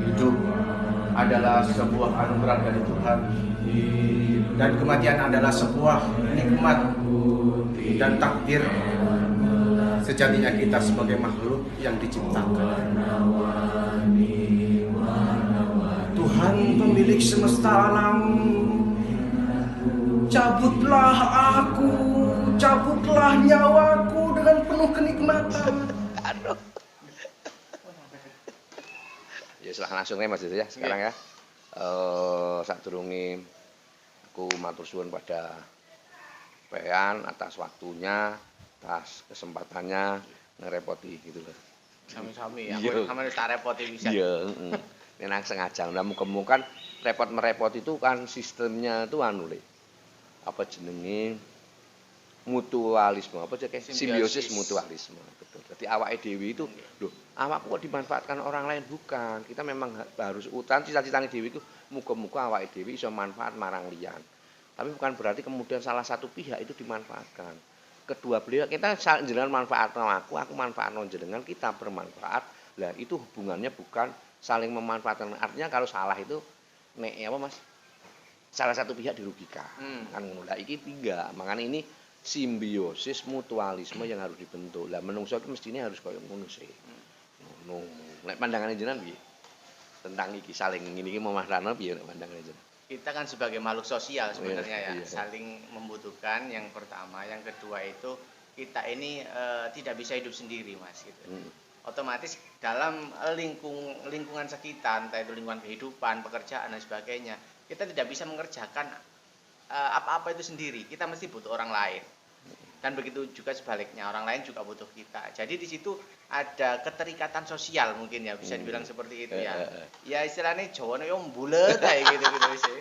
Hidup adalah sebuah anugerah dari Tuhan, dan kematian adalah sebuah nikmat dan takdir. Sejatinya kita sebagai makhluk yang diciptakan. Tuhan pemilik semesta alam, cabutlah aku, cabutlah nyawaku dengan penuh kenikmatan. Aduh. Ya silahkan langsung ya Mas itu ya sekarang ya. Sadurunge aku matur suwun pada Pean atas waktunya, atas kesempatannya ngerepoti gitu loh. Sami-sami aku sampe wis tak repoti bisa. Iya, Nang sengaja. Lah muga-muga kan repot-merepot itu kan sistemnya itu anu le. Apa jenenge? Mutualisme, apa cek simbiosis mutualisme. Betul. Jadi awake dhewe itu lho, awakku kok dimanfaatkan orang lain bukan. Kita memang harus utan cita-citane dhewe itu muga-muga awake dhewe iso manfaat marang liyan. Tapi bukan berarti kemudian salah satu pihak itu dimanfaatkan. Kedua beliau kita jenengan manfaatno aku manfaatno jenengan, kita bermanfaat. Lah itu hubungannya bukan saling memanfaatkan. Artinya kalau salah itu nek apa Mas? Salah satu pihak dirugikan. Kan ngono. Lah iki enggak. Makanya ini simbiosis mutualisme yang harus dibentuk. Lah menungso iki mestine harus koyo ngono sih. Ngono. Nek pandangane jenengan piye? Tentang iki saling ngene iki memanfaatno piye nek pandangane jenengan? Kita kan sebagai makhluk sosial sebenarnya Iya. saling membutuhkan yang pertama, yang kedua itu kita ini tidak bisa hidup sendiri Mas gitu. Otomatis dalam lingkungan sekitar, entah itu lingkungan kehidupan, pekerjaan dan sebagainya, kita tidak bisa mengerjakan apa-apa itu sendiri. Kita mesti butuh orang lain. Dan begitu juga sebaliknya, orang lain juga butuh kita. Jadi di situ ada keterikatan sosial mungkin ya, bisa dibilang seperti itu ya. Ya istilahnya Jawa yo mbulet kayak gitu-gitu sih.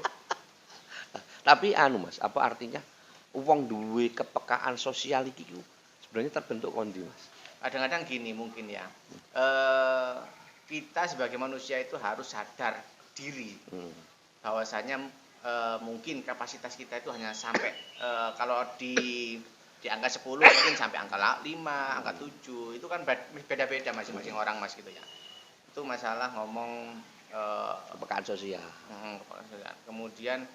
Tapi anu Mas, apa artinya wong duwe kepekaan sosial iki sebenarnya terbentuk kondi Mas? Kadang-kadang gini mungkin ya. Kita sebagai manusia itu harus sadar diri. Bahwasanya mungkin kapasitas kita itu hanya sampai kalau di angka 10 mungkin sampai angka 5, angka 7. Itu kan beda-beda masing-masing orang Mas gitu ya. Itu masalah ngomong Kepekaan sosial. Kemudian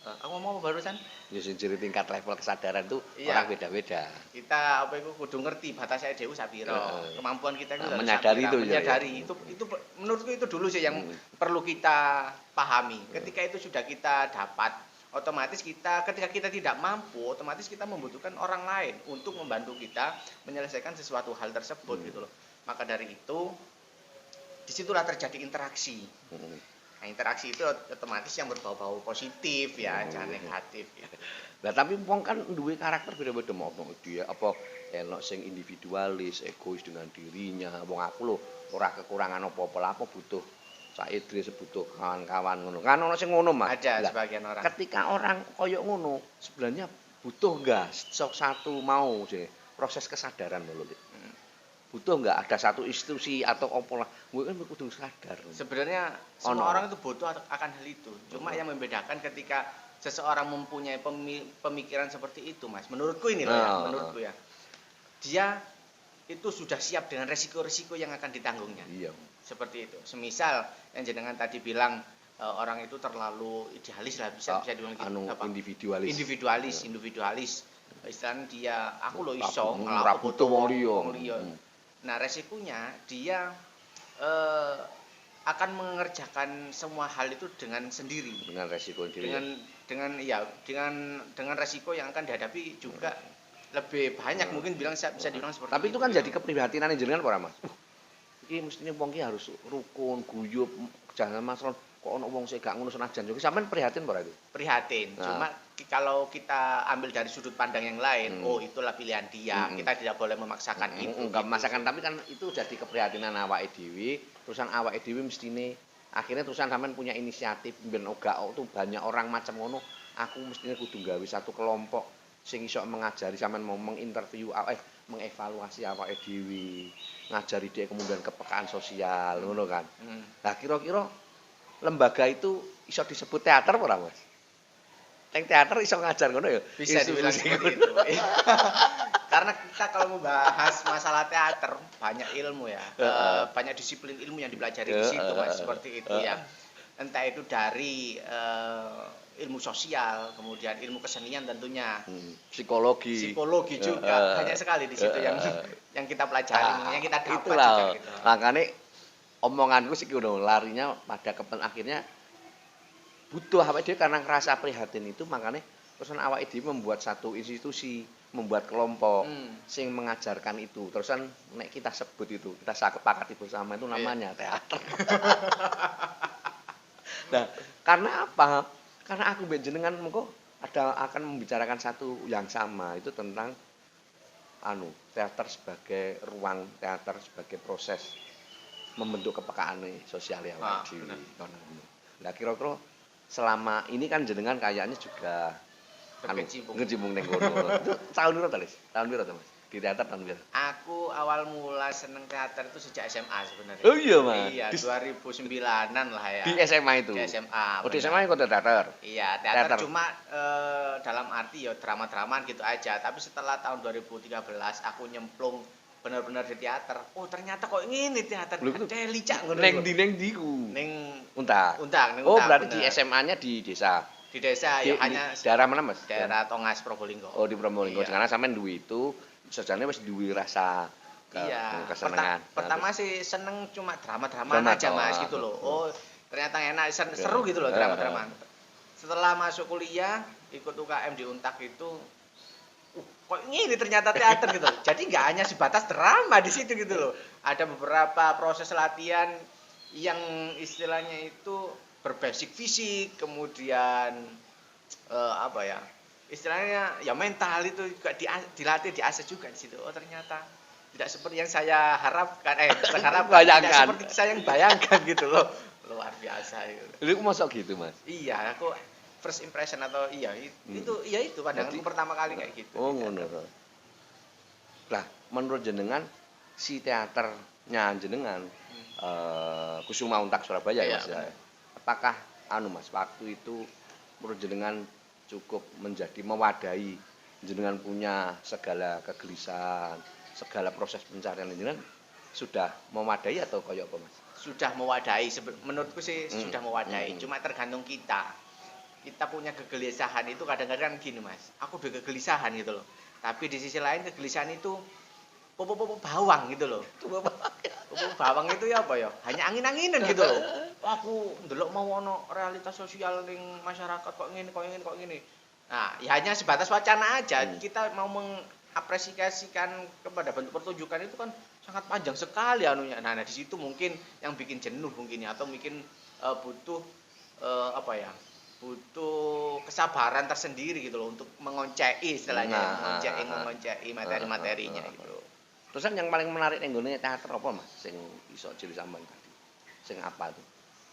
aku ngomong apa barusan? Ya sendiri tingkat level kesadaran itu Iya. orang beda-beda. Kita apa itu kudu ngerti batasnya dhewe sapiro. Kemampuan kita itu harus Menyadari sapiro. itu ya. Menyadari itu menurutku itu dulu sih yang perlu kita pahami. Ketika itu sudah kita dapat, otomatis ketika kita tidak mampu, otomatis kita membutuhkan orang lain untuk membantu kita menyelesaikan sesuatu hal tersebut gitu loh. Maka dari itu disitulah terjadi interaksi. Nah, interaksi itu otomatis yang berbau-bau positif ya, jangan negatif gitu. Nah, tapi wong kan duwe karakter beda-beda mau dia apa enak sing individualis, egois dengan dirinya. Wong aku lho ora kekurangan apa-apa lah, apa butuh Cak Idris butuh kawan-kawan ngono. Kan ono sing ngono, Mas. Ada sebagian orang. Ketika orang koyo ngono, sebenarnya butuh enggak satu mau sih proses kesadaran lho. Butuh enggak ada satu institusi atau apa lah. Gue kan kudu sadar. Sebenarnya semua orang itu butuh akan hal itu. Cuma yang membedakan ketika seseorang mempunyai pemikiran seperti itu, Mas. Menurutku ini loh ya, menurutku ya. Dia itu sudah siap dengan resiko-resiko yang akan ditanggungnya. Iya. Seperti itu. Semisal yang jenengan tadi bilang orang itu terlalu idealis lah, bisa dibilang gitu. Apa? Individualis. Istilahnya dia aku lo iso ora butuh wong liya. Nah, resikonya dia akan mengerjakan semua hal itu dengan sendiri. Dengan resiko sendiri. Dengan resiko yang akan dihadapi juga lebih banyak mungkin bisa dibilang seperti itu. Tapi itu kan jadi keprihatinan jenengan ora, Mas? Iki mestine wong ki harus rukun, guyub, jangan masalah kok ono wong sing gak ngono senajan. Iki sampean prihatin ora itu? Prihatin. Cuma kalau kita ambil dari sudut pandang yang lain, oh itulah pilihan dia. Kita tidak boleh memaksakan itu. Enggak memaksakan, tapi kan itu jadi keprihatinan awake dhewe, terusan awake dhewe mestine akhirnya terusan sampean punya inisiatif ben ogak tuh banyak orang macam ngono. Aku mestine kudu gawe satu kelompok sing iso mengajari sampean mau menginterview mengevaluasi awake dhewe, ngajari dia kemudian kepekaan sosial ngono kan. Nah, kira-kira lembaga itu iso disebut teater ora, Mas? Ning teater iso ngajar ngono ya? Bisa dibilang seperti itu. Karena kita kalau membahas masalah teater banyak ilmu ya, banyak disiplin ilmu yang dipelajari di situ Mas, seperti itu ya. Entah itu dari ilmu sosial, kemudian ilmu kesenian tentunya, psikologi juga banyak sekali di situ yang kita pelajari, yang kita dapat itulah, juga gitu. makanya omonganku sih udah larinya pada akhirnya butuh awake dhewe karena ngerasa prihatin itu, makanya terusan awake dhewe membuat satu institusi, membuat kelompok sing mengajarkan itu. Terusan nek kita sebut itu, kita sepakati bersama itu namanya teater. Nah, karena apa? Karena aku benjenengan mengko akan membicarakan satu yang sama, itu tentang teater sebagai ruang, teater sebagai proses membentuk kepekaan sosial yang dhewe. Nah, kira-kira selama ini kan jenengan kayaknya juga ngecimpung ning kono. Itu tahun piro to, Lis? Tahun piro to, Mas? Di teater tahun piro? Aku awal mula seneng teater itu sejak SMA sebenarnya. Oh iya, Mas. Iya, 2009-an lah ya. Di SMA itu. Di SMA. Oh, di SMA ikut teater. Iya, teater cuma dalam arti ya drama-dramaan gitu aja. Tapi setelah tahun 2013 aku nyemplung benar-benar di teater. Oh, ternyata kok ngene teater. Teli cak ngono. Neng ndi ku? Ning Untak. Untang, Oh, berarti di SMA-nya di desa. Di desa ya hanya daerah mana, Mas? daerah Tongas Probolinggo. Oh, di Probolinggo. Iya. Karena sampean duwe itu sejane wis duwe rasa kesenangan. Pertama sih seneng cuma drama-drama aja Mas gitu loh. Oh, ternyata enak, seru gitu loh drama-drama. Setelah masuk kuliah, ikut UKM di Untak itu kok ini ternyata teater gitu. Jadi nggak hanya sebatas drama di situ gitu loh. Ada beberapa proses latihan yang istilahnya itu berbasic fisik, kemudian istilahnya ya mental itu juga dilatih, diasah juga di situ. Oh, ternyata tidak seperti yang saya harapkan, tidak seperti saya yang bayangkan gitu loh. Luar biasa itu. Lu masuk gitu, Mas? Iya, aku first impression atau itu pandanganku pertama kali kayak gitu. Oh, ngono. Lah, menurut jenengan si teaternya jenengan Kusuma Untak Surabaya ya, Mas. Apakah Mas waktu itu menurut jenengan cukup menjadi mewadahi jenengan punya segala kegelisahan, segala proses pencarian jenengan sudah mewadahi atau kaya apa, Mas? Sudah mewadahi, menurutku sih sudah mewadahi. Cuma tergantung kita. Kita punya kegelisahan itu kadang-kadang gini, Mas. Aku udah kegelisahan gitu loh. Tapi di sisi lain kegelisahan itu popo-popo bawang gitu loh. Popo bawang itu ya apa ya? Hanya angin-anginan gitu loh. Aku ndelok mau ono realitas sosial ning masyarakat kok ngene. Nah, ya hanya sebatas wacana aja. Kita mau mengapresiasikan kepada bentuk pertunjukan itu kan sangat panjang sekali anunya. Nah, di situ mungkin yang bikin jenuh mungkin ya, atau mungkin butuh butuh kesabaran tersendiri gitu loh untuk mengoncei istilahnya, mengoncei materi-materinya gitu. Terus yang paling menarik ning nggone teater apa, Mas? Sing iso jeli sampean tadi. Sing apa tuh?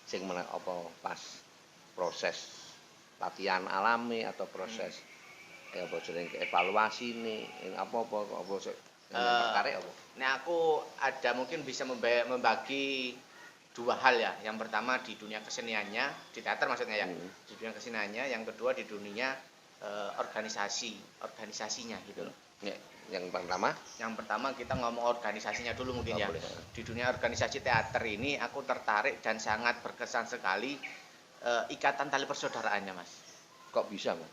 Sing menarik apa pas proses latihan alami atau proses apa jeneng evaluasi nih, apa tertarik apa? Nah, aku ada mungkin bisa membagi dua hal ya. Yang pertama di dunia keseniannya, di teater maksudnya ya. Di dunia keseniannya, yang kedua di dunia organisasinya gitu loh. Yang pertama kita ngomong organisasinya dulu mungkin ya. Di dunia organisasi teater ini aku tertarik dan sangat berkesan sekali ikatan tali persaudaraannya, Mas. Kok bisa, Mas?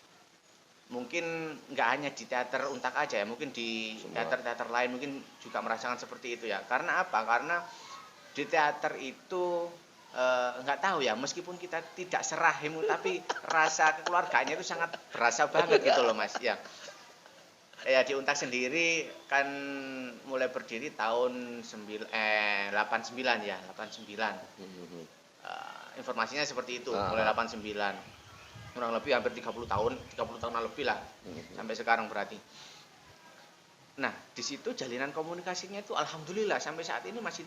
Mungkin nggak hanya di teater Untak aja ya, mungkin di teater-teater lain mungkin juga merasakan seperti itu ya. Karena apa? Karena di teater itu nggak tahu ya, meskipun kita tidak serahim, tapi rasa kekeluargaannya itu sangat berasa banget gitu loh, Mas. Ya di Untak sendiri kan mulai berdiri tahun 89 ya, 89. Informasinya seperti itu, mulai 89. Kurang lebih hampir 30 tahun lebih lah. Sampai sekarang berarti. Nah, di situ jalinan komunikasinya itu alhamdulillah sampai saat ini masih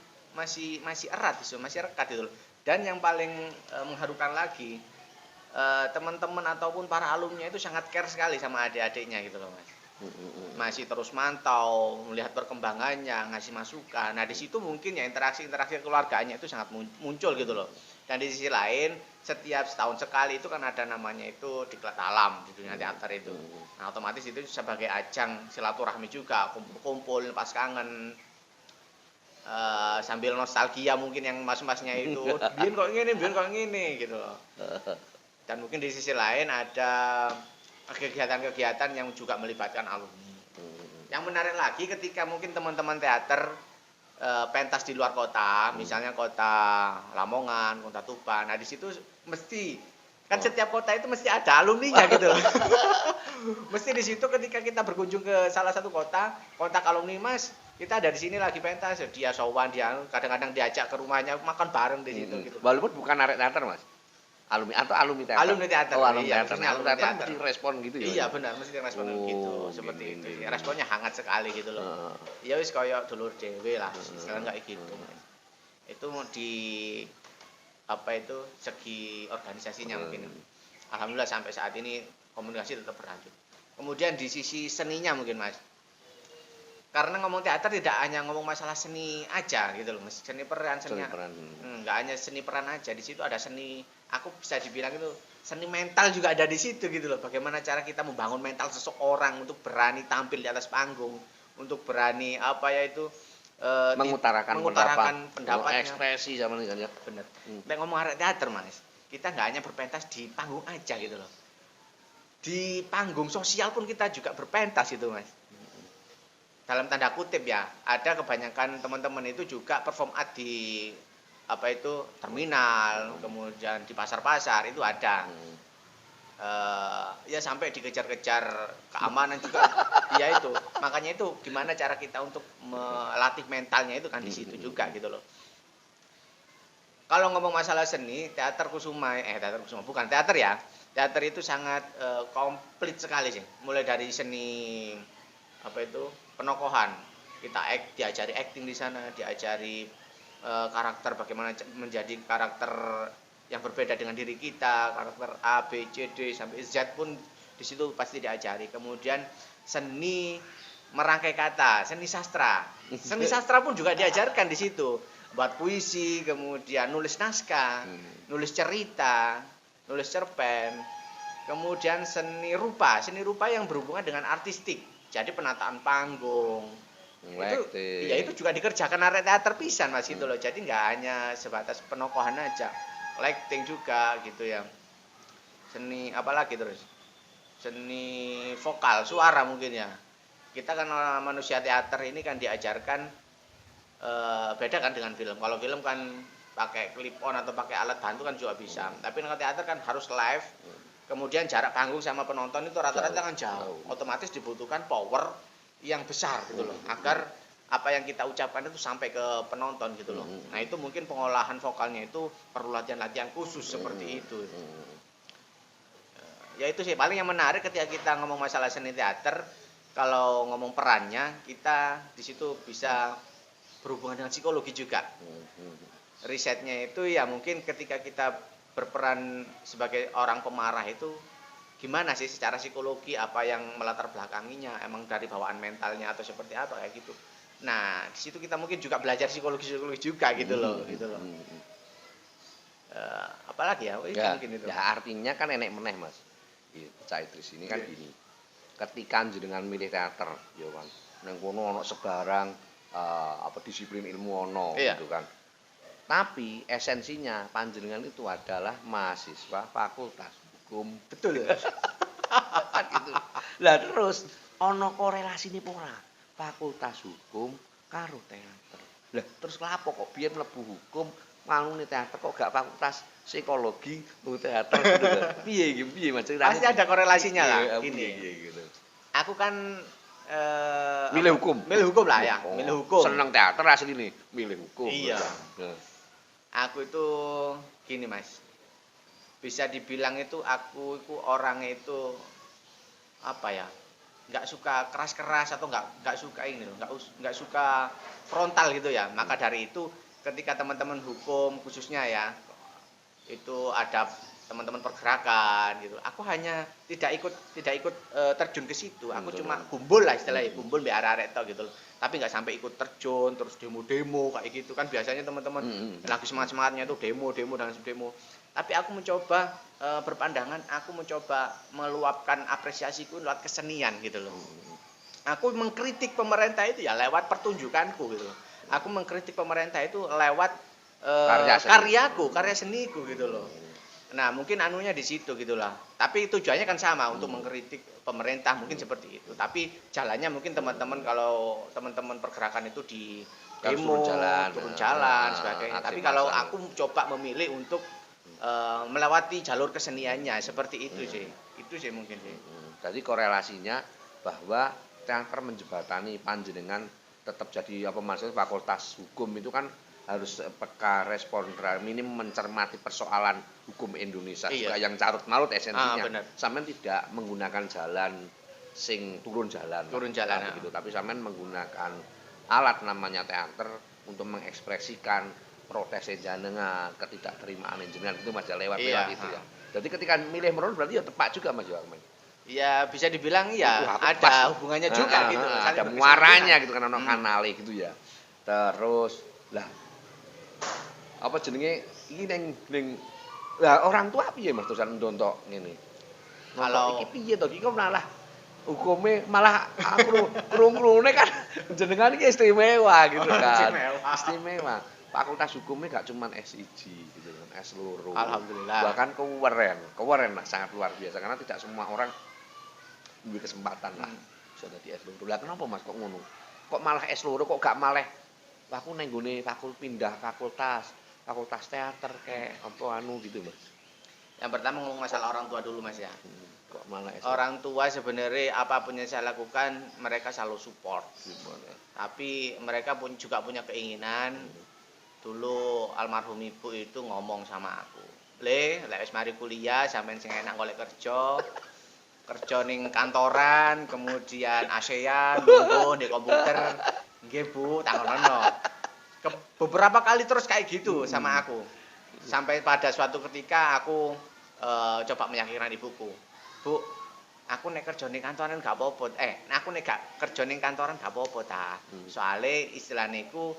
erat, masih rekat gitu loh. Dan yang paling mengharukan lagi, teman-teman ataupun para alumni itu sangat care sekali sama adik-adiknya gitu loh, Mas. Masih terus mantau, melihat perkembangannya, ngasih masukan. Nah, di situ mungkin ya interaksi keluarganya itu sangat muncul gitu loh. Dan di sisi lain, setiap setahun sekali itu kan ada namanya itu diklat alam di dunia teater itu. Nah, otomatis itu sebagai ajang silaturahmi juga, kumpul-kumpul, lepas kangen, sambil nostalgia mungkin yang mas-masnya itu, biar kok ngene gitu loh. Dan mungkin di sisi lain ada kegiatan-kegiatan yang juga melibatkan alumni. Yang menarik lagi ketika mungkin teman-teman teater pentas di luar kota, misalnya kota Lamongan, kota Tuban. Nah, di situ mesti kan setiap kota itu mesti ada alumninya gitu loh. Mesti di situ ketika kita berkunjung ke salah satu kota, kontak alumni, Mas, kita ada di sini lagi pentas, dia sowan, dia kadang-kadang diajak ke rumahnya makan bareng di situ gitu. Walaupun bukan arek teater, Mas. Alumni atau alumni teater. Alumni teater. Oh, alumni iya, teater. alumni teater Mesti respon gitu ya. Iya, benar, mesti respon gitu, seperti itu. Responnya hangat sekali gitu loh. Ya wis koyo dulur dhewe lah, sekarang kayak gitu. Itu di apa itu segi organisasinya mungkin. Alhamdulillah sampai saat ini komunikasi tetap berlanjut. Kemudian di sisi seninya mungkin, Mas. Karena ngomong teater tidak hanya ngomong masalah seni aja gitu loh, Mas. Seni peran. Enggak hanya seni peran aja, di situ ada seni, aku bisa dibilang itu seni mental juga ada di situ gitu loh. Bagaimana cara kita membangun mental seseorang untuk berani tampil di atas panggung, untuk berani apa ya itu mengutarakan pendapatnya, ekspresi zaman ini kan ya. Bener. Nek ngomong arek teater, Mas, kita nggak hanya berpentas di panggung aja gitu loh. Di panggung sosial pun kita juga berpentas itu, Mas. Dalam tanda kutip ya, ada kebanyakan teman-teman itu juga perform art di apa itu terminal, kemudian di pasar-pasar itu ada. Ya sampai dikejar-kejar keamanan juga. Ya itu, makanya itu gimana cara kita untuk melatih mentalnya itu kan di situ juga gitu loh. Kalau ngomong masalah seni, teater Kusuma bukan teater ya. Teater itu sangat komplit sekali sih. Mulai dari seni apa itu penokohan, kita diajari acting di sana, diajari karakter, bagaimana menjadi karakter yang berbeda dengan diri kita, karakter A, B, C, D sampai Z pun di situ pasti diajari. Kemudian seni merangkai kata, seni sastra pun juga diajarkan di situ. Buat puisi, kemudian nulis naskah, nulis cerita, nulis cerpen. Kemudian seni rupa yang berhubungan dengan artistik. Jadi penataan panggung, itu juga dikerjakan arek teater pisan, Mas gitu loh. Jadi nggak hanya sebatas penokohan aja, lighting juga gitu ya. Seni apalagi terus? Seni vokal, suara mungkin ya. Kita kan manusia teater ini kan diajarkan beda kan dengan film. Kalau film kan pakai clip on atau pakai alat bantu kan juga bisa. Tapi kalau teater kan harus live. Kemudian jarak panggung sama penonton itu rata-rata kan jauh. Otomatis dibutuhkan power yang besar gitu loh, agar apa yang kita ucapkan itu sampai ke penonton gitu loh. Nah, itu mungkin pengolahan vokalnya itu perlu latihan-latihan khusus seperti itu. Ya itu sih paling yang menarik ketika kita ngomong masalah seni teater. Kalau ngomong perannya, kita di situ bisa berhubungan dengan psikologi juga. Risetnya itu ya mungkin ketika kita berperan sebagai orang pemarah itu gimana sih secara psikologi, apa yang melatar belakanginya, emang dari bawaan mentalnya atau seperti apa kayak gitu. Nah, di situ kita mungkin juga belajar psikologi juga gitu loh. Apalagi ya, mungkin itu. Ya artinya kan enek meneh, Mas. Cak Idris ini kan gini. Ketika jenengan milih teater, ya kan. Nang kono ana sebarang disiplin ilmu ono gitu kan. Tapi esensinya panjenengan itu adalah mahasiswa Fakultas Hukum. Betul. Kan gitu. Lah terus ana korelasine ora Fakultas Hukum karo teater. Lah terus lapo kok biyen mlebu hukum ngalune teater kok gak fakultas psikologi teater gitu. Piye Mas ceritanya? Pasti ada korelasinya lah Gini. gitu. Aku kan milih hukum lah ya, milih hukum. Seneng teater asline milih hukum. Iya. Aku itu gini, Mas. Bisa dibilang itu aku itu orangnya itu apa ya? Enggak suka keras-keras atau enggak suka ini loh, enggak suka frontal gitu ya. Maka dari itu ketika teman-teman hukum khususnya ya itu ada teman-teman pergerakan gitu. Aku hanya tidak ikut terjun ke situ. Aku cuma kumpul lah istilahnya, kumpul di arek-arek tok gitu loh. Tapi nggak sampai ikut terjun terus demo-demo kayak gitu kan biasanya teman-teman lagi semangat-semangatnya itu demo dan demo. Tapi aku mencoba berpandangan, aku mencoba meluapkan apresiasiku lewat kesenian gitu loh. Aku mengkritik pemerintah itu ya lewat pertunjukanku gitu loh. Aku mengkritik pemerintah itu lewat karya seniku gitu loh. Nah, mungkin anunya di situ gitulah. Tapi tujuannya kan sama untuk mengkritik pemerintah mungkin seperti itu. Tapi jalannya mungkin teman-teman kalau teman-teman pergerakan itu di demo, turun jalan sebagainya. Tapi kalau aku coba memilih untuk melewati jalur keseniannya seperti itu sih. Itu sih mungkin sih. Jadi korelasinya bahwa teater menjembatani panjenengan tetap jadi apa maksudnya fakultas hukum itu kan harus peka respon minim mencermati persoalan hukum Indonesia juga yang carut marut esensinya. Sampean tidak menggunakan jalan sing turun jalan gitu, tapi sampean menggunakan alat namanya teater untuk mengekspresikan protes jenengan, ketidakterimaan jenengan itu Mas lewat itu ya. Jadi ketika milih meron berarti ya tepat juga Mas Yohanes. Ya bisa dibilang ya ada hubungannya juga gitu. Ada muaranya gitu kan ono kanale gitu ya. Terus lah apa jenenge iki ning lah orang tua piye Mas terusan ndontok ngene. Kalau iki piye to iki kok malah hukume malah aku krungu-krungune kan jenengan iki istimewa gitu kan. Istimewa. Fakultas hukumnya gak cuma S1 gitu kan, S2. Alhamdulillah. Bahkan keweren lah sangat luar biasa karena tidak semua orang diberi kesempatan lah bisa jadi S2. Lah kenapa Mas kok ngono? Kok malah S2 kok gak malah aku neng gone pindah fakultas teater kayak apa anu gitu Mas. Yang pertama ngomong masalah orang tua dulu Mas ya. Kok malah S2? Orang tua sebenarnya apapun yang saya lakukan mereka selalu support. Tapi mereka pun juga punya keinginan. Dulu almarhum ibu itu ngomong sama aku, lek wis mari kuliah sampean sing enak golek kerja ning kantoran, kemudian ASEAN, monggo di komputer, nggih Bu, tak ngono. Beberapa kali terus kayak gitu sama aku. Sampai pada suatu ketika aku coba meyakinkan ibuku. Bu, aku nek kerja ning kantoran gak apa-apa. Aku nek gak kerja ning kantoran gak apa-apa ta. Soale istilahnya iku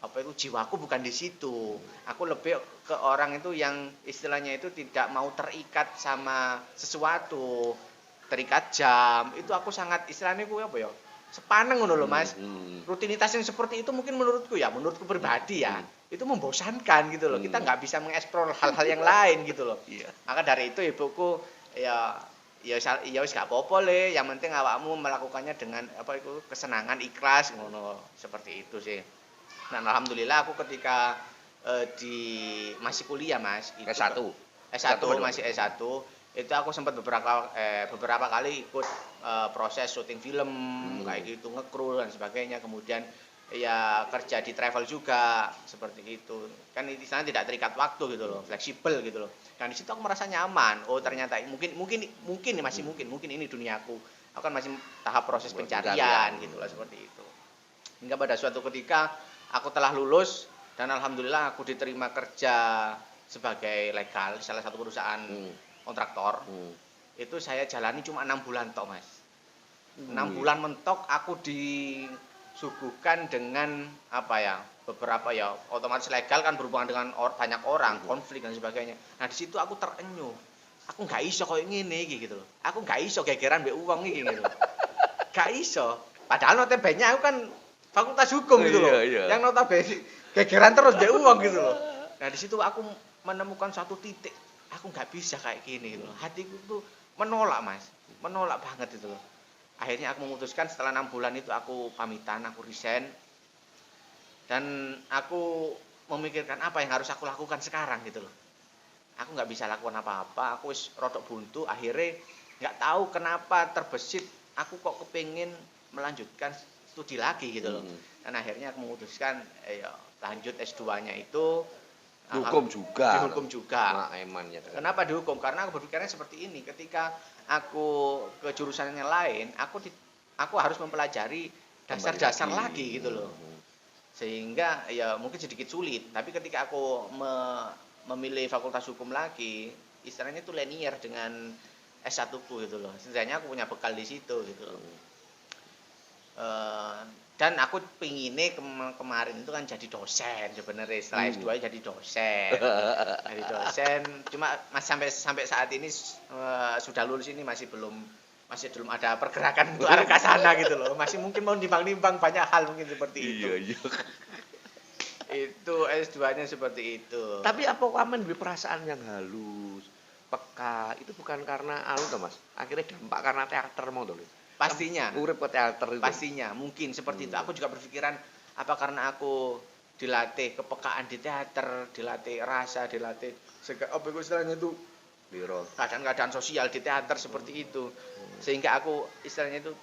apa itu jiwaku bukan di situ. Aku lebih ke orang itu yang istilahnya itu tidak mau terikat sama sesuatu, terikat jam. Itu aku sangat istilahnya ku apa ya? Sepaneng ngono lho Mas. Rutinitas yang seperti itu mungkin menurutku pribadi ya, itu membosankan gitu loh. Kita nggak bisa mengeksplor hal-hal yang lain gitu loh. Maka dari itu ibuku ya wis gak apa-apa le, yang penting awakmu melakukannya dengan apa itu kesenangan, ikhlas ngono. Seperti itu sih. Dan alhamdulillah aku ketika masih kuliah Mas, S1 masih S1 itu aku sempat beberapa kali ikut proses syuting film kayak gitu, ngekru dan sebagainya, kemudian ya kerja di travel juga seperti itu kan, istilahnya tidak terikat waktu gitu loh, fleksibel gitu loh. Dan di situ aku merasa nyaman. Oh ternyata mungkin ini duniaku. Aku kan masih tahap proses pencarian gitu lah, seperti itu. Hingga pada suatu ketika aku telah lulus dan alhamdulillah aku diterima kerja sebagai legal salah satu perusahaan kontraktor. Itu saya jalani cuma 6 bulan tok Mas. 6 bulan mentok aku disuguhkan dengan apa ya, beberapa ya otomatis legal kan berhubungan dengan banyak orang, konflik dan sebagainya. Nah di situ aku terenyuh. Aku nggak iso koyo ngene iki gitu loh. Aku nggak iso gegeran mbek wong iki gitu. Gak iso. Padahal notabene aku kan fakultas hukum gitu loh. Yang notabene gegeran terus mbek wong gitu loh. Nah di situ aku menemukan satu titik. Aku nggak bisa kayak gini gitu loh. Hatiku tuh menolak Mas. Menolak banget itu loh. Akhirnya aku memutuskan setelah 6 bulan itu aku pamitan, aku resign. Dan aku memikirkan apa yang harus aku lakukan sekarang gitu loh. Aku nggak bisa lakukan apa-apa, aku wis rodok buntu. Akhirnya nggak tahu kenapa terbesit, aku kok kepingin melanjutkan studi lagi gitu loh. Dan akhirnya aku memutuskan lanjut S2-nya itu dihukum juga. Dihukum juga. Kenapa dihukum? Karena aku berpikirnya seperti ini. Ketika aku ke jurusan yang lain, aku harus mempelajari dasar-dasar lagi gitu loh. Sehingga ya mungkin sedikit sulit. Tapi ketika aku memilih fakultas hukum lagi, istilahnya itu linear dengan S1 ku gitu loh. Setidaknya aku punya bekal di situ gitu loh. Dan aku pinginnya kemarin itu kan jadi dosen sebenarnya, setelah S2 jadi dosen. Jadi dosen, cuma sampai saat ini sudah lulus ini masih belum ada pergerakan untuk arah ke sana gitu loh. Masih mungkin mau nimbang-nimbang banyak hal mungkin seperti itu. Iya. Itu S2-nya seperti itu. Tapi apa kamen duwe perasaan yang halus, peka, itu bukan karena to Mas. Akhirnya dampak karena teater mau to lho. Pastinya. Urip ke teater itu. Pastinya, mungkin seperti itu. Aku juga berpikiran apa karena aku dilatih kepekaan di teater, dilatih rasa, dilatih apa istilahnya itu keadaan sosial di teater seperti itu. Sehingga aku istilahnya itu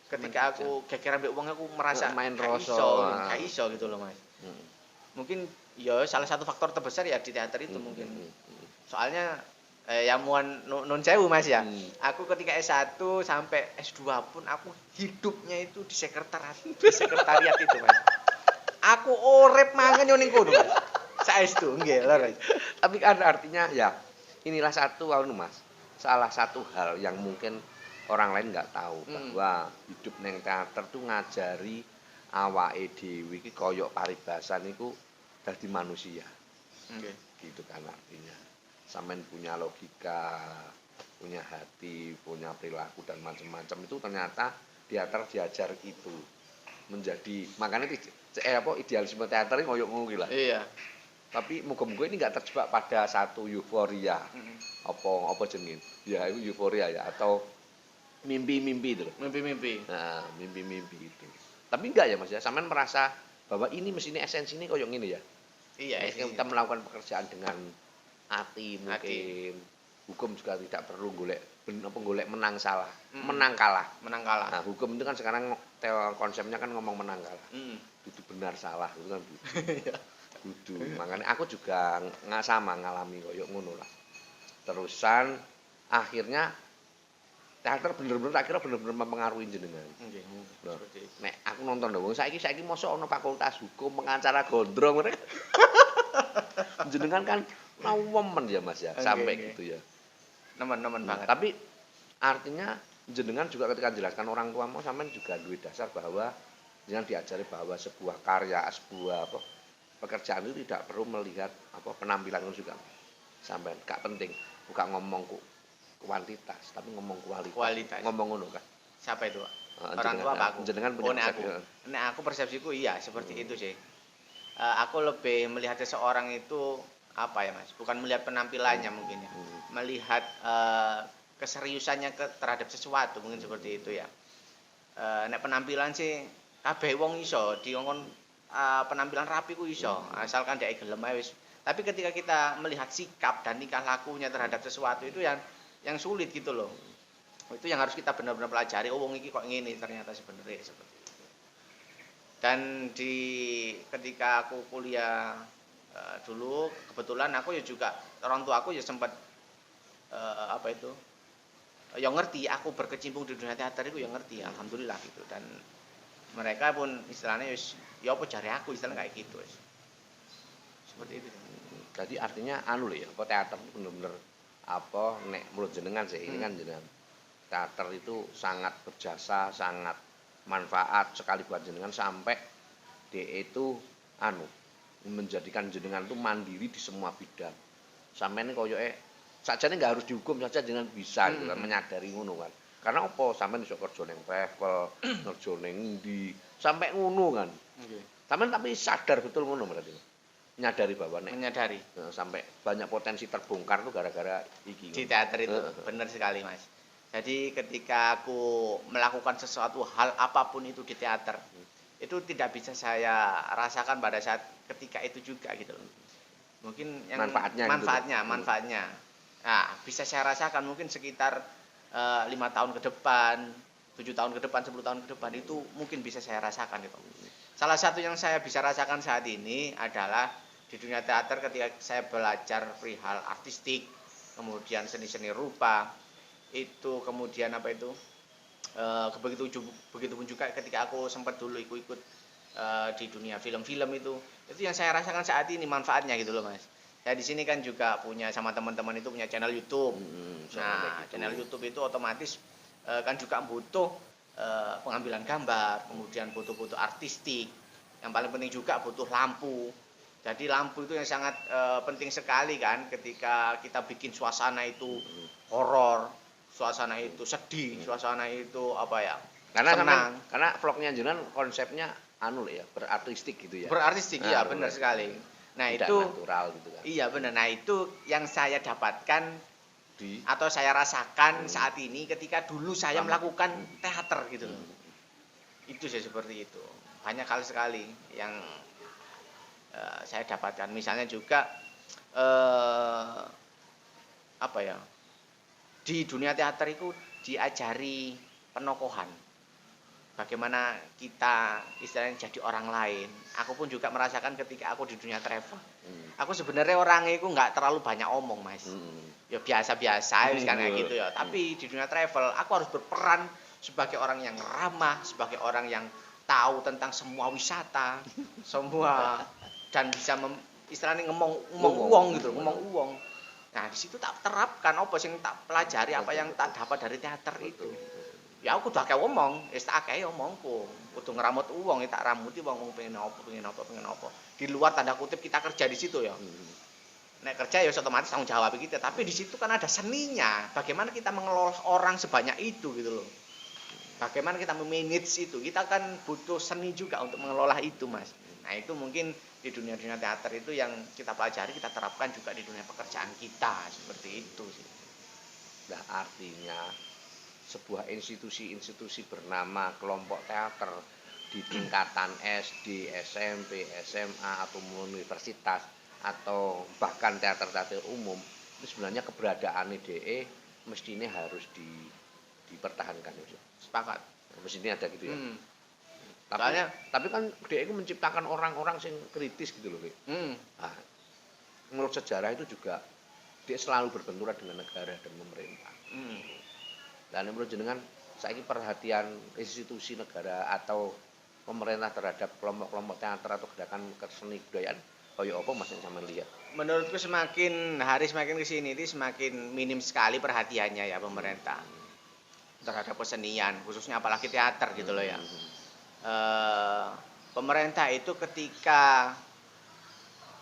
ketika aku gegeran mbek wong aku merasa main gak rasa. iso gitu loh Mas. Mungkin ya salah satu faktor terbesar ya di teater itu mungkin. Soalnya yang non sewu Mas ya. Aku ketika S1 sampai S2 pun aku hidupnya itu di sekretariat itu Mas. Aku urip mangan yo ning kono Mas. Saestu nggih lho. Tapi kan artinya ya inilah satu Mas. Salah satu hal yang mungkin orang lain nggak tahu bahwa hidup neng teater tuh ngajari awake dhewe iki koyok paribasan iku dadi manusia. Gitu kan artinya. Sampean punya logika, punya hati, punya perilaku dan macam-macam itu ternyata teater diajar itu. Menjadi makanya idealisme teater ini koyok ngono lah. Iya. Tapi muga-muga ini enggak terjebak pada satu euforia. Apa jenenge? Ya itu euforia ya atau mimpi-mimpi itu loh. Mimpi-mimpi. Nah, mimpi-mimpi itu. Tapi enggak ya Mas ya, sampean merasa bahwa ini mestinya esensi ini koyo ngene ya. Iya, kita melakukan pekerjaan dengan hati mungkin. Hukum juga tidak perlu golek menang salah, menang kalah. Nah, hukum itu kan sekarang konsepnya kan ngomong menang kalah. Itu benar salah itu kan kudu. Makanya aku juga nggak sama ngalami koyo ngono lah. Terusan akhirnya teater bener-bener mempengaruhi jenengan. Nggih. Nek aku nonton dong, saiki mosok ana fakultas hukum pengacara gondrong ngene. Jenengan kan women ya Mas ya, sampai gitu ya. Nemen banget. Tapi artinya jenengan juga ketika jelaskan orang tua mau sampean juga duwe dasar bahwa jangan diajari bahwa sebuah karya, sebuah pekerjaan itu tidak perlu melihat penampilan itu juga. Sampean gak penting, bukan ngomong kuantitas, tapi ngomong kualitas. Ngomong ngono kan. Siapa itu, Pak? Orang tua apa aku? Jenengan punya aku persepsiku iya seperti itu sih. Aku lebih melihat seseorang itu apa ya Mas? Bukan melihat penampilannya mungkin ya. Melihat keseriusannya terhadap sesuatu mungkin seperti itu ya. Nek penampilan sih kabeh wong iso dikongkon penampilan rapi ku iso, asalkan dhek gelem ae wis. Tapi ketika kita melihat sikap dan tingkah lakunya terhadap sesuatu itu yang sulit gitu loh. Itu yang harus kita benar-benar pelajari. Oh, wong iki kok ngene ternyata sebenarnya seperti itu. Dan ketika aku kuliah dulu kebetulan aku ya juga orang tua aku ya sempat yang ngerti aku berkecimpung di dunia teater itu yang ngerti alhamdulillah gitu dan mereka pun istilahnya ya apa jare aku istilahnya kayak gitu seperti itu. Jadi artinya ya teater itu bener-bener nek menurut jenengan sih ini kan jenengan teater itu sangat berjasa sangat manfaat sekali buat jenengan sampai dia itu menjadikan jenengan itu mandiri di semua bidang. Sampeyan koyoke sakjane enggak harus dihukum saja jenengan bisa gitu kan menyadari ngono kan. Karena apa sampeyan iso kerja ning travel, kerja ning ndi, sampai ngono kan. Nggih. Sampeyan tapi sadar betul ngono berarti. Menyadari bahwa menyadari sampai banyak potensi terbongkar tuh gara-gara iki. Di teater itu benar sekali Mas. Jadi ketika aku melakukan sesuatu hal apapun itu di teater itu tidak bisa saya rasakan pada saat ketika itu juga gitu loh. Mungkin yang manfaatnya. Nah, bisa saya rasakan mungkin sekitar 5 tahun ke depan, 7 tahun ke depan, 10 tahun ke depan itu mungkin bisa saya rasakan gitu. Salah satu yang saya bisa rasakan saat ini adalah di dunia teater ketika saya belajar perihal artistik, kemudian seni-seni rupa, itu kemudian begitupun juga ketika aku sempat dulu ikut di dunia film-film itu yang saya rasakan saat ini manfaatnya gitu loh Mas. saya di sini kan juga punya sama teman-teman itu punya channel YouTube. Nah, gitu. channel YouTube itu otomatis kan juga butuh pengambilan gambar, kemudian butuh artistik. Yang paling penting juga butuh lampu. Jadi lampu itu yang sangat penting sekali kan ketika kita bikin suasana itu horor, suasana itu sedih, suasana itu apa ya? Senang. Karena vlognya jenengan konsepnya anu ya, berartistik gitu ya. Berartistik, iya benar sekali. Nah, tidak itu natural gitu kan. iya benar. Nah, itu yang saya dapatkan atau saya rasakan saat ini ketika dulu saya melakukan teater gitu loh. Itu sih seperti itu. Banyak hal sekali yang saya dapatkan. Misalnya juga apa ya? Di dunia teater itu diajari penokohan. Bagaimana kita istilahnya jadi orang lain. Aku pun juga merasakan ketika aku di dunia travel. Aku sebenarnya orangnya itu nggak terlalu banyak omong, Mas. Ya biasa-biasa kayak gitu ya. Tapi di dunia travel aku harus berperan sebagai orang yang ramah, sebagai orang yang tahu tentang semua wisata, semua dan bisa istilahnya ngomong uang gitu, ngomong uang. Nah, di situ tak terapkan apa sing tak pelajari, apa yang tak dapat dari teater itu. Ya aku udah kayak ngomong, wis tak akeh omongku. Kudu ngeramut uang, tak ramuti wong pengen apa. Di luar tanda kutip kita kerja di situ ya. Nek kerja ya otomatis tanggung jawab kita, tapi di situ kan ada seninya. Bagaimana kita mengelola orang sebanyak itu gitu loh. Bagaimana kita memanage itu? Kita kan butuh seni juga untuk mengelola itu, Mas. Nah, itu mungkin di dunia-dunia teater itu yang kita pelajari, kita terapkan juga di dunia pekerjaan kita, seperti itu sih. Nah, artinya sebuah institusi bernama kelompok teater di tingkatan SD, SMP, SMA atau universitas atau bahkan teater-teater umum itu sebenarnya keberadaan DE mestinya harus dipertahankan itu. Sepakat. Mestinya ada gitu ya. Tapi kan DE itu menciptakan orang-orang yang kritis gitu loh. Nah, menurut sejarah itu juga dia selalu berbenturan dengan negara dan pemerintah. Dan menurut jenengan saiki perhatian institusi negara atau pemerintah terhadap kelompok-kelompok teater atau gerakan keseni budayaan kaya apa Mas yang sampean lihat? Menurutku semakin hari semakin kesini itu semakin minim sekali perhatiannya ya pemerintah terhadap kesenian, khususnya apalagi teater gitu loh ya. Pemerintah itu ketika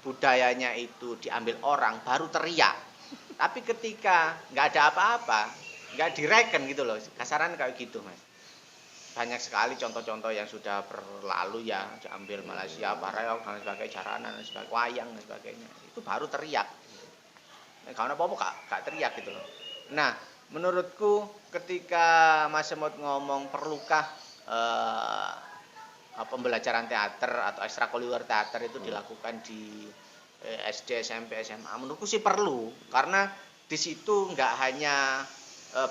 budayanya itu diambil orang baru teriak, tapi ketika nggak ada apa-apa nggak direken gitu loh, kasaran kayak gitu Mas. Banyak sekali contoh-contoh yang sudah berlalu ya, diambil Malaysia, Bareok dan sebagainya, jaranan dan sebagainya, wayang dan sebagainya, itu baru teriak. Kalau apa-apa gak teriak gitu loh. Nah, menurutku ketika Mas Semut ngomong perlukah pembelajaran teater atau ekstrakurikuler teater itu dilakukan di SD, SMP, SMA, menurutku sih perlu, karena di situ nggak hanya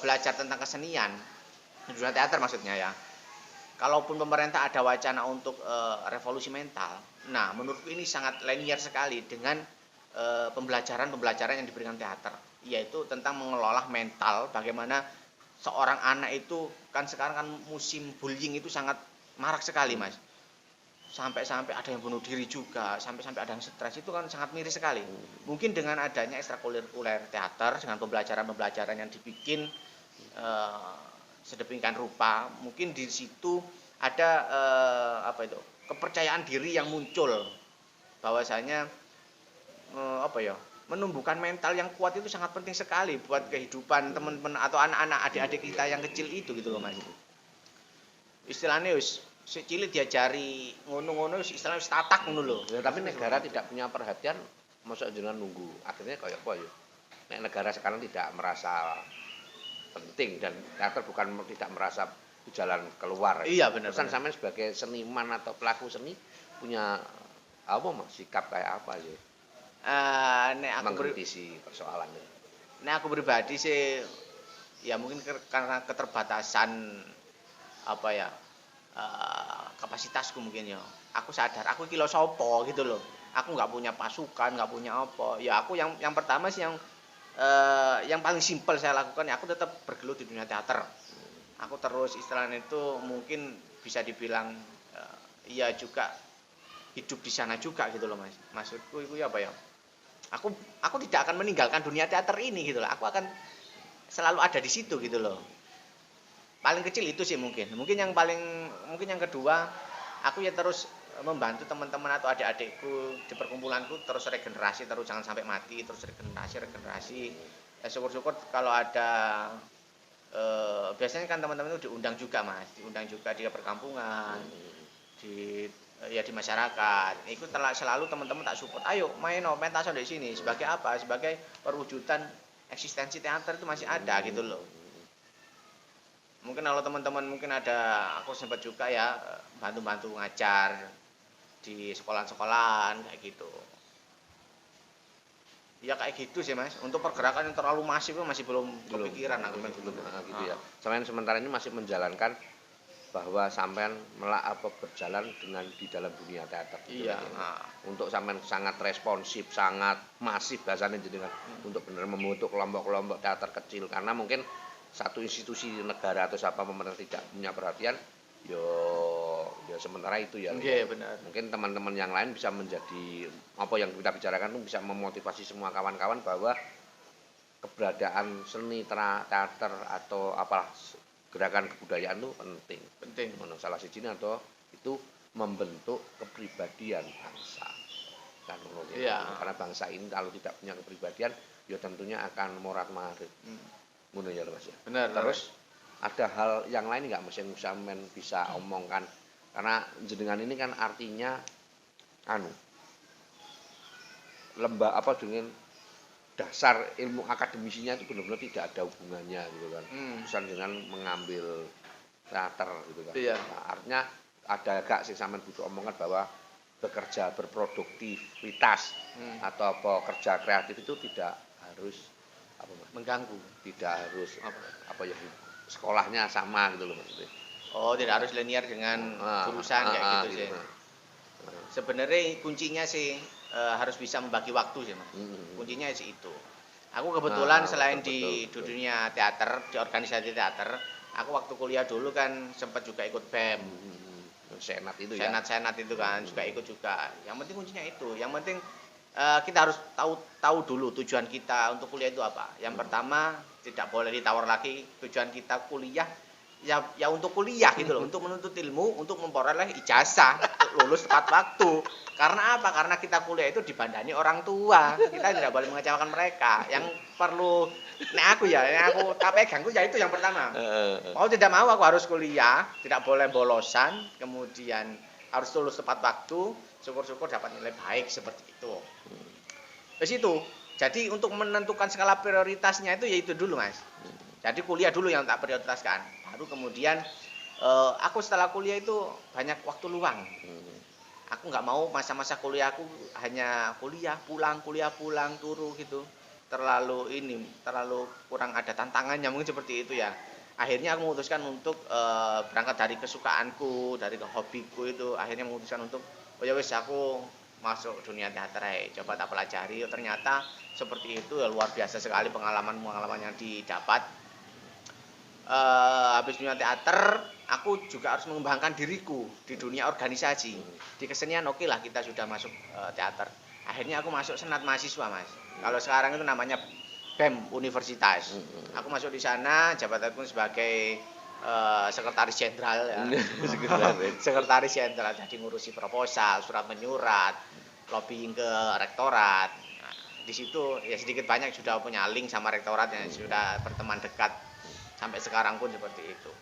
belajar tentang kesenian, dunia teater maksudnya ya. Kalaupun pemerintah ada wacana untuk revolusi mental, nah menurutku ini sangat linear sekali dengan pembelajaran yang diberikan teater, yaitu tentang mengelola mental, bagaimana seorang anak itu kan sekarang kan musim bullying itu sangat marak sekali Mas. Sampai-sampai ada yang bunuh diri juga, sampai-sampai ada yang stres, itu kan sangat miris sekali. Mungkin dengan adanya ekstrakurikuler teater, dengan pembelajaran yang dibikin sedemikian rupa, mungkin di situ ada kepercayaan diri yang muncul, bahwasanya menumbuhkan mental yang kuat itu sangat penting sekali buat kehidupan teman-teman atau anak-anak adik-adik kita yang kecil itu gitu loh Mas. Istilahnya wis cilik diajari ngono-ngono istilahnya wis tatak ngono lho. Ya, tapi negara tidak punya perhatian, masa jenengan nunggu. Akhirnya kayak apa ya? Nek negara sekarang tidak merasa penting dan teater bukan tidak merasa jalan keluar. Iya benar. Pesan sampean sebagai seniman atau pelaku seni punya apa Mas sikap kayak apa ya? Nek aku mengkritisi persoalan ini. Nek aku pribadi sih ya mungkin karena keterbatasan kapasitasku mungkin ya. Aku sadar aku kilo sopo gitu loh. Aku nggak punya pasukan, nggak punya apa. Ya aku yang pertama sih yang paling simpel saya lakukan ya aku tetap bergelut di dunia teater. Aku terus istilahnya itu mungkin bisa dibilang ya juga hidup di sana juga gitu loh Mas. Maksudku itu apa ya? aku tidak akan meninggalkan dunia teater ini gitu loh. Aku akan selalu ada di situ gitu loh. Paling kecil itu sih mungkin yang kedua, aku ya terus membantu teman-teman atau adik-adikku di perkumpulanku terus regenerasi, terus jangan sampai mati, terus regenerasi. Ya, syukur-syukur kalau ada biasanya kan teman-teman itu diundang juga Mas, diundang juga di perkampungan, di ya di masyarakat. Itu selalu teman-teman tak support. Ayo main pentas di sini sebagai apa? Sebagai perwujudan eksistensi teater itu masih ada gitu loh. Mungkin kalau teman-teman mungkin ada, aku sempat juga ya bantu-bantu ngajar di sekolah-sekolahan kayak gitu. Ya kayak gitu sih Mas. Untuk pergerakan yang terlalu masif itu masih belum kepikiran aku belum gitu ya. Sampean sementara ini masih menjalankan bahwa sampean berjalan dengan di dalam dunia teater. Iya. Untuk sampean sangat responsif, sangat masif bahasanya jenengan untuk benar membentuk kelompok-kelompok teater kecil karena mungkin satu institusi negara atau siapa pemerintah tidak punya perhatian, yo sementara itu ya. Iya benar. Mungkin teman-teman yang lain bisa menjadi apa yang kita bicarakan itu bisa memotivasi semua kawan-kawan bahwa keberadaan seni teater atau apalah gerakan kebudayaan itu penting. Penting. Salah satunya atau itu membentuk kepribadian bangsa. Kan iya. Karena bangsa ini kalau tidak punya kepribadian, ya tentunya akan morat-marit. Ngono ya Mas ya. Benar. Terus ada hal yang lain nggak Mas yang sampean bisa omongkan? Karena jenengan ini kan artinya dengan dasar ilmu akademisinya itu benar-benar tidak ada hubungannya gitu kan. Misalnya dengan mengambil teater gitu kan. Iya. Nah, artinya ada gak sih sampean butuh omongan bahwa bekerja berproduktivitas atau kerja kreatif itu tidak harus mengganggu, tidak harus sekolahnya sama gitu loh maksudnya. Oh, tidak harus linear dengan jurusan kayak gitu sih. Sebenarnya kuncinya sih harus bisa membagi waktu sih Mas. Kuncinya sih itu. Aku kebetulan selain di dunia teater, di organisasi teater, aku waktu kuliah dulu kan sempat juga ikut BEM. Senat itu ya. Senat itu kan juga ikut juga. Yang penting kuncinya itu. Yang penting kita harus tahu dulu tujuan kita untuk kuliah itu apa. Yang pertama tidak boleh ditawar lagi tujuan kita kuliah ya untuk kuliah gitu loh, untuk menuntut ilmu, untuk memperoleh ijazah, lulus tepat waktu. Karena apa? Karena kita kuliah itu dibandani orang tua. Kita tidak boleh mengecewakan mereka. Yang perlu aku tak pegang ya itu yang pertama. Mau tidak mau aku harus kuliah, tidak boleh bolosan, kemudian harus lulus tepat waktu. Syukur-syukur dapat nilai baik seperti itu. Di situ. Jadi untuk menentukan skala prioritasnya itu yaitu dulu Mas. Jadi kuliah dulu yang tak prioritaskan. Baru kemudian aku setelah kuliah itu banyak waktu luang. Aku nggak mau masa-masa kuliahku hanya kuliah pulang turu gitu. Terlalu kurang ada tantangannya mungkin seperti itu ya. Akhirnya aku memutuskan untuk berangkat dari kesukaanku, dari hobiku itu. Akhirnya memutuskan untuk ya wis aku masuk dunia teater coba tak pelajari. Ternyata seperti itu ya, luar biasa sekali pengalaman yang didapat. Habis dunia teater, aku juga harus mengembangkan diriku di dunia organisasi. Di kesenian oke lah kita sudah masuk teater. Akhirnya aku masuk senat mahasiswa Mas. Kalau sekarang itu namanya BEM Universitas. Aku masuk di sana, jabatanku sebagai sekretaris jenderal ya. Sekretaris jenderal, jadi ngurusi proposal, surat menyurat, lobbying ke rektorat. Nah, di situ ya sedikit banyak sudah punya link sama rektorat yang sudah berteman dekat sampai sekarang pun seperti itu.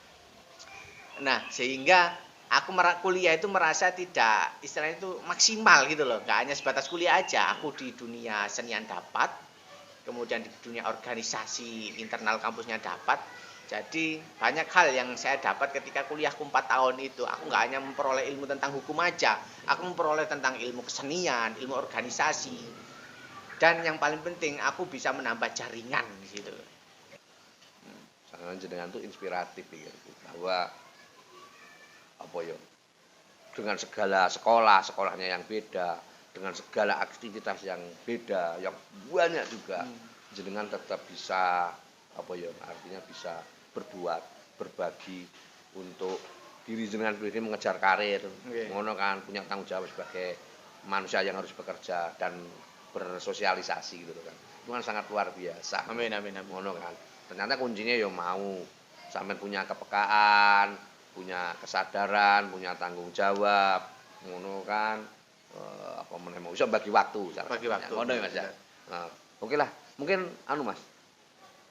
Nah, sehingga aku kuliah itu merasa tidak istilahnya itu maksimal gitu loh. Gak hanya sebatas kuliah aja, aku di dunia senian dapat, kemudian di dunia organisasi internal kampusnya dapat. Jadi banyak hal yang saya dapat ketika kuliahku 4 tahun itu. Aku nggak hanya memperoleh ilmu tentang hukum aja, aku memperoleh tentang ilmu kesenian, ilmu organisasi, dan yang paling penting aku bisa menambah jaringan gitu. Sangat jenengan itu inspiratif ya, bahwa dengan segala sekolahnya yang beda, dengan segala aktivitas yang beda, yang banyak juga, jenengan tetap bisa artinya bisa berbuat, berbagi untuk diri jenengan sendiri, mengejar karir, ngono kan, punya tanggung jawab sebagai manusia yang harus bekerja dan bersosialisasi gitu kan. Itu kan sangat luar biasa. Amin amin amin. Ngono kan. Ternyata kuncinya ya mau sampai punya kepekaan, punya kesadaran, punya tanggung jawab, ngono kan. Apa meneh mau iso bagi waktu. Bagi waktu. Ngono ya Mas ya. Nah, oke lah. Mungkin anu Mas.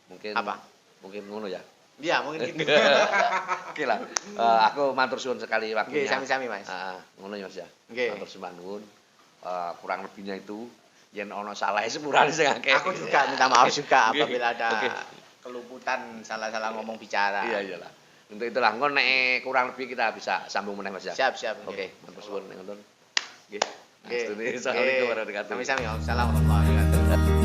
Mungkin Apa? Mungkin ngono ya. Iya, mungkin gitu. Oke lah. Aku matur suwun sekali waktunya. Oke, sami-sami Mas. Ngono ya Mas ya. Oke. Matur sembah nuwun. Kurang lebihnya itu yen ono salah sepurane sing akeh. Aku juga minta maaf juga Oke. apabila ada Oke. keluputan salah-salah ngomong bicara. Iya iyalah. Untuk itulah engko nek kurang lebih kita bisa sambung meneh Mas ya. Siap siap. Oke, matur suwun nek ngoten. Nggih. Oke. Assalamualaikum warahmatullahi wabarakatuh. Sami-sami. Assalamualaikum warahmatullahi wabarakatuh.